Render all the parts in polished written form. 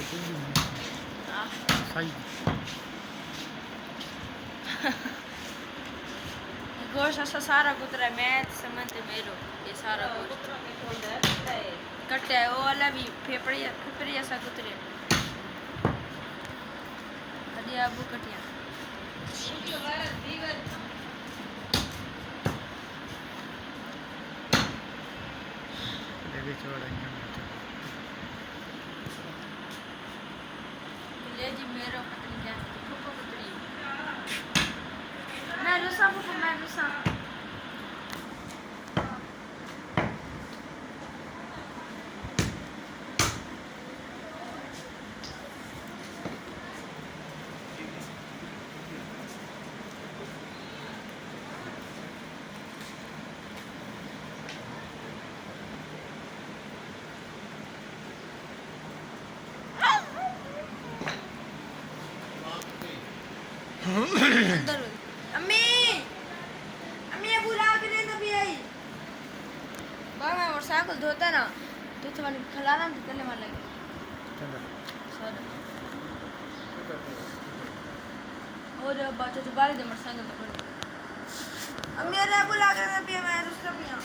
सही गोश्त ऐसा सारा कुतरा मैं समझते मेरो ये सारा गोश्त कट्टा है वो वाला भी फेफड़ी ऐसा कुतरे अरे अबू कटिया ले जी मेरो पत्नी क्या फुफो कुतरी मैं रुसा फुफो मैं रुसा अंदर अम्मी अम्मी ये बुला के दे तभी आई बाबा मैं मोटरसाइकिल धोता ना तो तुम्हारे खिलाना तो चले मार लगे और बात तो बारी दे मोटरसाइकिल तो अम्मी अरे बुला के दे तभी मैं दूसरा पिया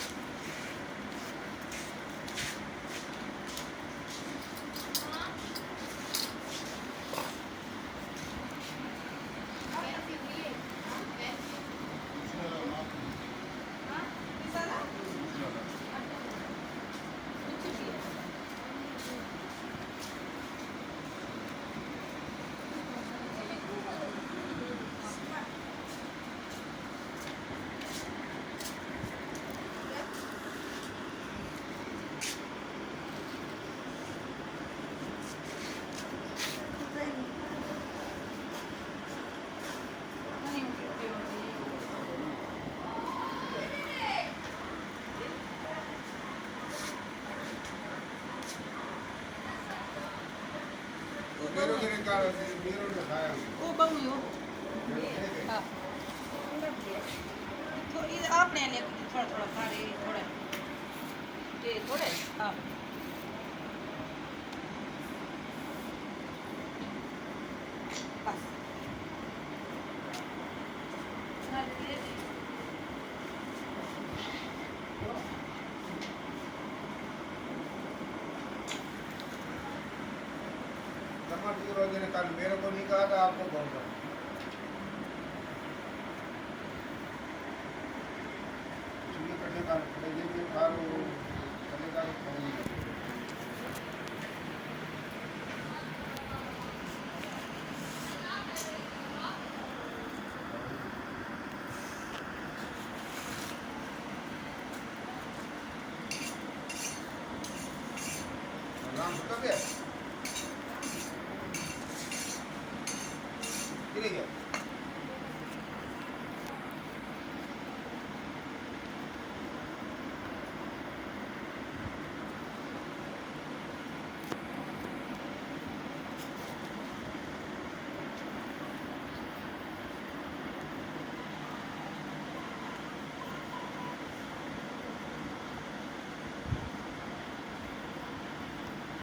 वो बहु हाँ थोड़ी आपने लिए थोड़ा थोड़ा खा रही थोड़ा ये थोड़े हाँ बस मेरे को नहीं कहा था आपको कौन सा चुनी करने का ये भी खा लो करने का खाऊंगी नाम कब है